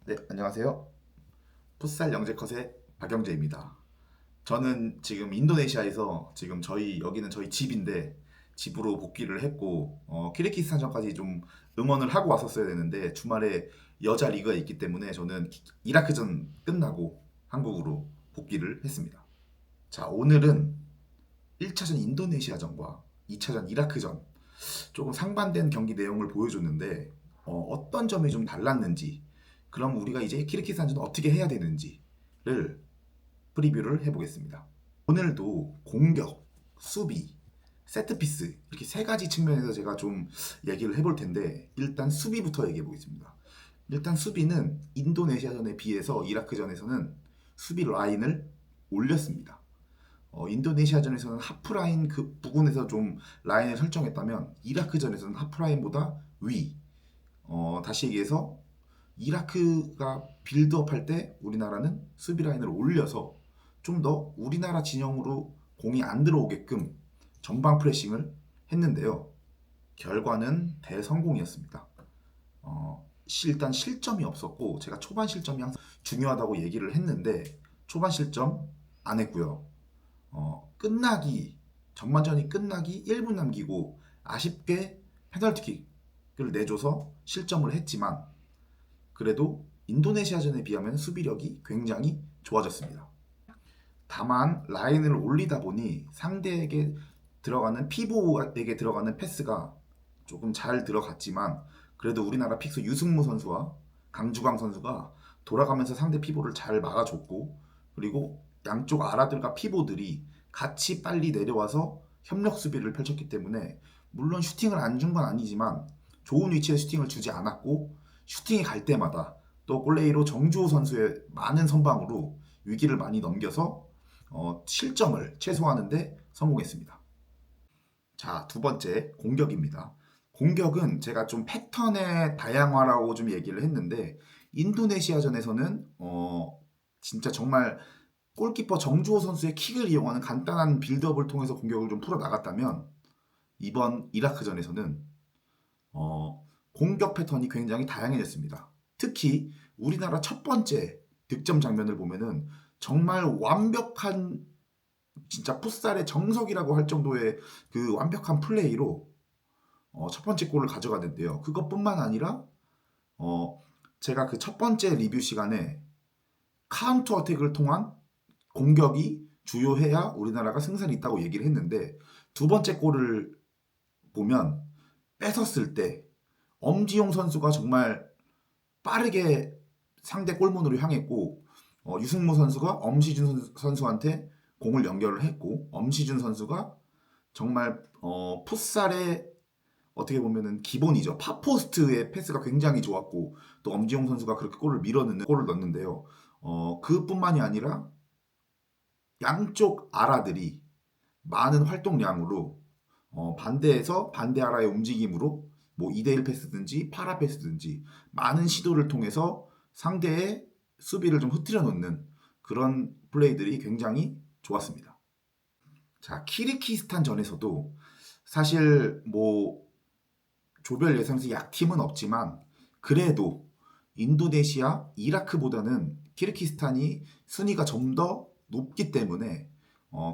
네, 안녕하세요. 풋살 영재컷의 박영재입니다. 저는 지금 인도네시아에서 지금 여기는 저희 집인데 집으로 복귀를 했고 키르기스탄전까지 좀 응원을 하고 왔었어야 되는데 주말에 여자 리그가 있기 때문에 저는 이라크전 끝나고 한국으로 복귀를 했습니다. 자, 오늘은 1차전 인도네시아전과 2차전 이라크전 조금 상반된 경기 내용을 보여줬는데 떤 점이 좀 달랐는지, 그럼 우리가 이제 키르기스탄전 어떻게 해야 되는지를 프리뷰를 해보겠습니다. 오늘도 공격, 수비, 세트피스 이렇게 세 가지 측면에서 제가 좀 얘기를 해볼 텐데 일단 수비부터 얘기해 보겠습니다. 일단 수비는 인도네시아전에 비해서 이라크전에서는 수비 라인을 올렸습니다. 인도네시아전에서는 하프라인 그 부근에서 좀 라인을 설정했다면 이라크전에서는 하프라인보다 위. 다시 얘기해서 이라크가 빌드업 할 때 우리나라는 수비 라인을 올려서 좀 더 우리나라 진영으로 공이 안 들어오게끔 전방 프레싱을 했는데요. 결과는 대성공이었습니다. 일단 실점이 없었고 제가 초반 실점이 항상 중요하다고 얘기를 했는데 초반 실점 안 했고요. 끝나기 전반전이 끝나기 1분 남기고 아쉽게 페널티킥을 내줘서 실점을 했지만 그래도 인도네시아전에 비하면 수비력이 굉장히 좋아졌습니다. 다만 라인을 올리다 보니 상대에게 들어가는 피보에게 들어가는 패스가 조금 잘 들어갔지만 그래도 우리나라 픽스 유승무 선수와 강주광 선수가 돌아가면서 상대 피보를 잘 막아줬고 그리고 양쪽 아라들과 피보들이 같이 빨리 내려와서 협력 수비를 펼쳤기 때문에 물론 슈팅을 안 준 건 아니지만 좋은 위치에 슈팅을 주지 않았고 슈팅이 갈 때마다 또 골레이로 정주호 선수의 많은 선방으로 위기를 많이 넘겨서 실점을 최소화하는데 성공했습니다. 자, 두 번째 공격입니다. 공격은 제가 좀 패턴의 다양화라고 좀 얘기를 했는데 인도네시아전에서는 진짜 정말 골키퍼 정주호 선수의 킥을 이용하는 간단한 빌드업을 통해서 공격을 좀 풀어 나갔다면 이번 이라크전에서는 공격 패턴이 굉장히 다양해졌습니다. 특히 우리나라 첫 번째 득점 장면을 보면은 정말 완벽한 진짜 풋살의 정석이라고 할 정도의 그 완벽한 플레이로 첫 번째 골을 가져가는데요. 그것뿐만 아니라 어, 제가 그 첫 번째 리뷰 시간에 카운터 어택을 통한 공격이 주요해야 우리나라가 승산이 있다고 얘기를 했는데 두 번째 골을 보면 뺏었을 때 엄지용 선수가 정말 빠르게 상대 골문으로 향했고 유승무 선수가 엄시준 선수한테 공을 연결을 했고 엄시준 선수가 정말 풋살의 어떻게 보면은 기본이죠. 파포스트의 패스가 굉장히 좋았고 또 엄지용 선수가 그렇게 골을 밀어넣는 골을 넣는데요. 그뿐만이 아니라 양쪽 아라들이 많은 활동량으로 반대에서 반대 아라의 움직임으로 뭐 2대1 패스든지 파라 패스든지 많은 시도를 통해서 상대의 수비를 좀 흐트려 놓는 그런 플레이들이 굉장히 좋았습니다. 자, 키르키스탄 전에서도 사실 뭐 조별 예선에서 약팀은 없지만 그래도 인도네시아, 이라크보다는 키르키스탄이 순위가 좀 더 높기 때문에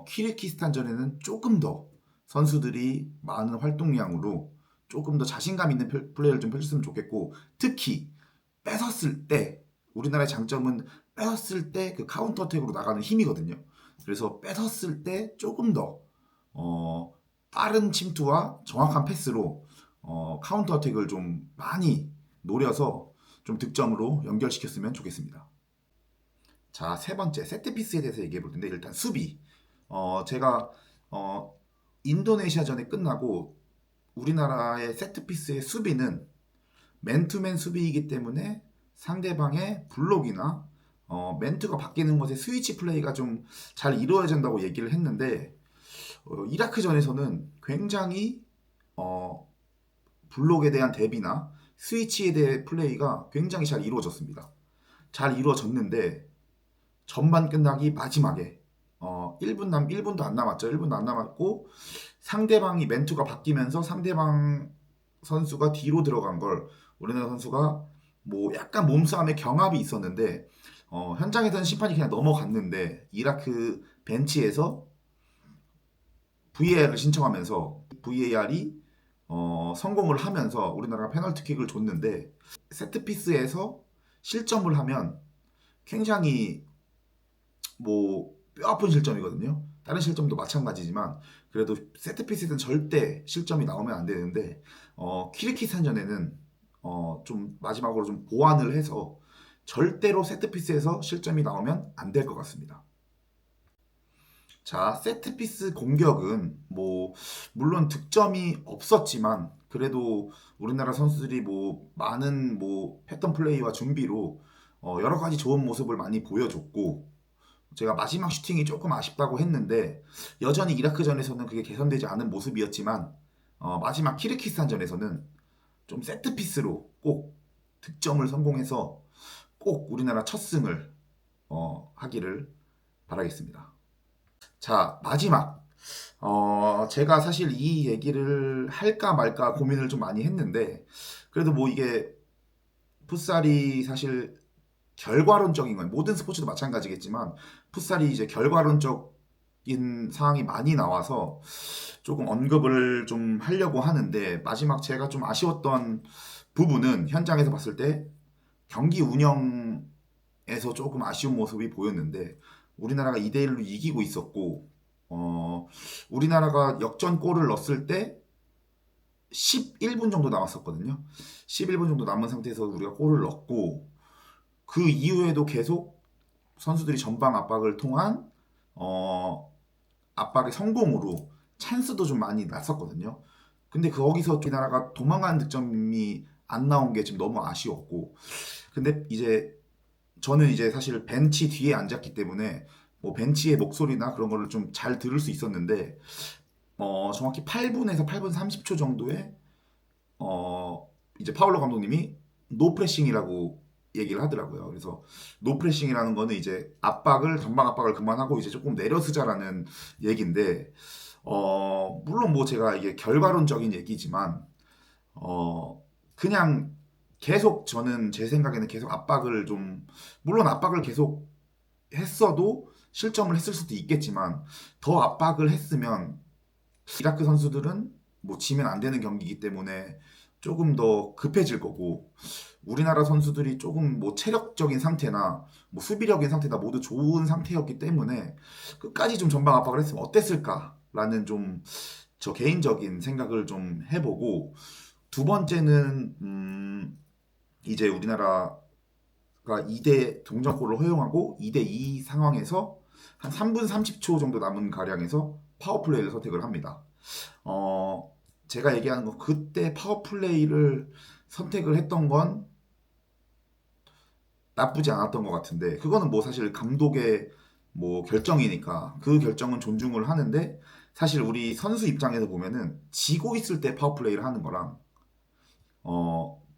키르키스탄전에는 조금 더 선수들이 많은 활동량으로 조금 더 자신감 있는 플레이를 좀 펼쳤으면 좋겠고 특히 뺏었을 때 우리나라의 장점은 뺏었을 때 그 카운터 어택으로 나가는 힘이거든요. 그래서 뺏었을 때 조금 더 빠른 침투와 정확한 패스로 카운터 어택을 좀 많이 노려서 좀 득점으로 연결시켰으면 좋겠습니다. 자, 세 번째 세트피스에 대해서 얘기해 볼 텐데 일단 수비. 제가 어, 인도네시아전에 끝나고 우리나라의 세트피스의 수비는 맨투맨 수비이기 때문에 상대방의 블록이나 멘트가 바뀌는 것에 스위치 플레이가 좀 잘 이루어진다고 얘기를 했는데 이라크전에서는 굉장히 어, 블록에 대한 대비나 스위치에 대한 플레이가 굉장히 잘 이루어졌습니다. 잘 이루어졌는데 전반 끝나기 마지막에 1분도 안 남았죠. 1분도 안 남았고 상대방이 멘트가 바뀌면서 상대방 선수가 뒤로 들어간 걸 우리나라 선수가 뭐 약간 몸싸움에 경합이 있었는데 현장에서는 심판이 그냥 넘어갔는데 이라크 벤치에서 VAR을 신청하면서 VAR이 성공을 하면서 우리나라가 페널티킥을 줬는데 세트피스에서 실점을 하면 굉장히 뭐 뼈아픈 실점이거든요. 다른 실점도 마찬가지지만 그래도 세트피스는 절대 실점이 나오면 안 되는데 키르기스탄전에는 좀 마지막으로 좀 보완을 해서 절대로 세트피스에서 실점이 나오면 안 될 것 같습니다. 자, 세트피스 공격은 뭐 물론 득점이 없었지만 그래도 우리나라 선수들이 뭐 많은 뭐 패턴 플레이와 준비로 여러 가지 좋은 모습을 많이 보여줬고 제가 마지막 슈팅이 조금 아쉽다고 했는데 여전히 이라크전에서는 그게 개선되지 않은 모습이었지만 마지막 키르기스탄전에서는 좀 세트피스로 꼭 득점을 성공해서 꼭 우리나라 첫 승을 하기를 바라겠습니다. 자, 마지막. 제가 사실 이 얘기를 할까 말까 고민을 좀 많이 했는데, 그래도 뭐 이게 풋살이 사실 결과론적인 건, 모든 스포츠도 마찬가지겠지만, 풋살이 이제 결과론적인 상황이 많이 나와서 조금 언급을 좀 하려고 하는데, 마지막 제가 좀 아쉬웠던 부분은 현장에서 봤을 때 경기 운영에서 조금 아쉬운 모습이 보였는데, 우리나라가 2대1로 이기고 있었고, 우리나라가 역전골을 넣었을 때 11분 정도 남았었거든요. 11분 정도 남은 상태에서 우리가 골을 넣었고, 그 이후에도 계속 선수들이 전방 압박을 통한, 압박의 성공으로 찬스도 좀 많이 났었거든요. 근데 거기서 우리나라가 도망가는 득점이 안 나온 게 지금 너무 아쉬웠고, 근데 이제 저는 이제 사실 벤치 뒤에 앉았기 때문에 뭐 벤치의 목소리나 그런 거를 좀 잘 들을 수 있었는데 정확히 8분에서 8분 30초 정도에 이제 파울로 감독님이 노프레싱이라고 얘기를 하더라고요. 그래서 노프레싱이라는 거는 이제 전방 압박을 그만하고 이제 조금 내려쓰자라는 얘기인데 물론 뭐 제가 이게 결과론적인 얘기지만 그냥 계속 저는 제 생각에는 계속 압박을 좀 물론 압박을 계속 했어도 실점을 했을 수도 있겠지만 더 압박을 했으면 이라크 선수들은 뭐 지면 안 되는 경기이기 때문에 조금 더 급해질 거고 우리나라 선수들이 조금 뭐 체력적인 상태나 뭐 수비력인 상태나 모두 좋은 상태였기 때문에 끝까지 좀 전방 압박을 했으면 어땠을까라는 좀 저 개인적인 생각을 좀 해보고 두 번째는 이제 우리나라가 2대 동점골을 허용하고 2대2 상황에서 한 3분 30초 정도 남은 가량에서 파워플레이를 선택을 합니다. 제가 얘기하는 거 그때 파워플레이를 선택을 했던 건 나쁘지 않았던 것 같은데 그거는 뭐 사실 감독의 뭐 결정이니까 그 결정은 존중을 하는데 사실 우리 선수 입장에서 보면은 지고 있을 때 파워플레이를 하는 거랑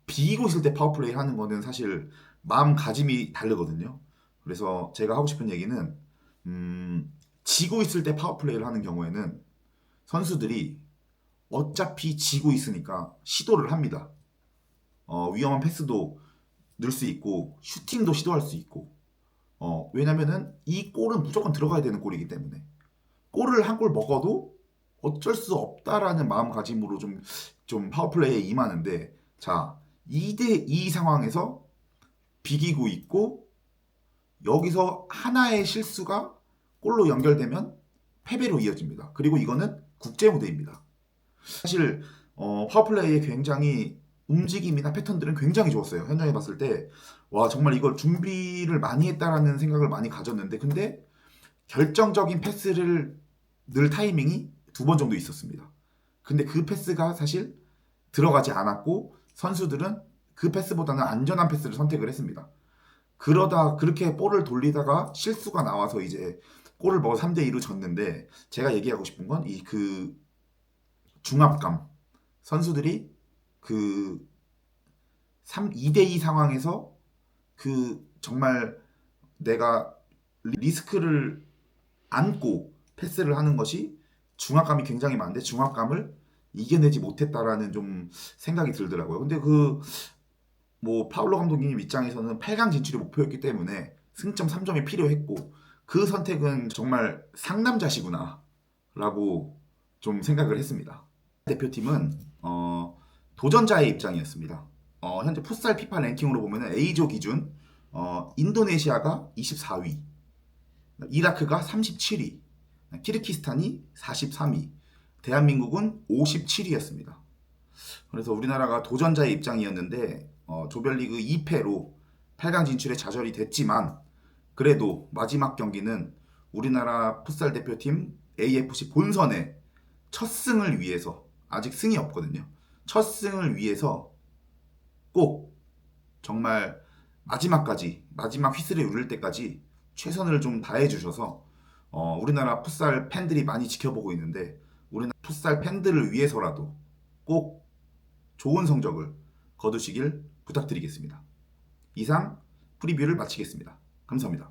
비기고 있을 때 파워플레이 하는 거는 사실 마음가짐이 다르거든요. 그래서 제가 하고 싶은 얘기는 지고 있을 때 파워플레이를 하는 경우에는 선수들이 어차피 지고 있으니까 시도를 합니다. 위험한 패스도 넣을 수 있고 슈팅도 시도할 수 있고 왜냐면은 이 골은 무조건 들어가야 되는 골이기 때문에 골을 한 골 먹어도 어쩔 수 없다라는 마음가짐으로 좀 파워플레이에 임하는데 자 2대2 상황에서 비기고 있고 여기서 하나의 실수가 골로 연결되면 패배로 이어집니다. 그리고 이거는 국제 무대입니다. 사실 파워플레이의 굉장히 움직임이나 패턴들은 굉장히 좋았어요. 현장에 봤을 때 와 정말 이걸 준비를 많이 했다라는 생각을 많이 가졌는데 근데 결정적인 패스를 늘 타이밍이 2번 정도 있었습니다. 근데 그 패스가 사실 들어가지 않았고 선수들은 그 패스보다는 안전한 패스를 선택을 했습니다. 그러다 그렇게 볼을 돌리다가 실수가 나와서 이제 골을 먹어 3대2로 졌는데 제가 얘기하고 싶은 건 이 그 중압감 선수들이 그 2대2 상황에서 그 정말 내가 리스크를 안고 패스를 하는 것이 중압감이 굉장히 많은데 중압감을 이겨내지 못했다라는 좀 생각이 들더라고요. 근데 그 뭐 파울로 감독님 입장에서는 8강 진출이 목표였기 때문에 승점 3점이 필요했고 그 선택은 정말 상남자시구나 라고 좀 생각을 했습니다. 대표팀은 도전자의 입장이었습니다. 현재 풋살 피파 랭킹으로 보면 A조 기준 인도네시아가 24위, 이라크가 37위, 키르기스탄이 43위, 대한민국은 57위였습니다. 그래서 우리나라가 도전자의 입장이었는데 조별리그 2패로 8강 진출에 좌절이 됐지만 그래도 마지막 경기는 우리나라 풋살 대표팀 AFC 본선의 첫 승을 위해서, 아직 승이 없거든요. 첫 승을 위해서 꼭 정말 마지막까지, 마지막 휘슬이 울릴 때까지 최선을 좀 다해 주셔서 우리나라 풋살 팬들이 많이 지켜보고 있는데 우리나라 풋살 팬들을 위해서라도 꼭 좋은 성적을 거두시길 부탁드리겠습니다. 이상 프리뷰를 마치겠습니다. 감사합니다.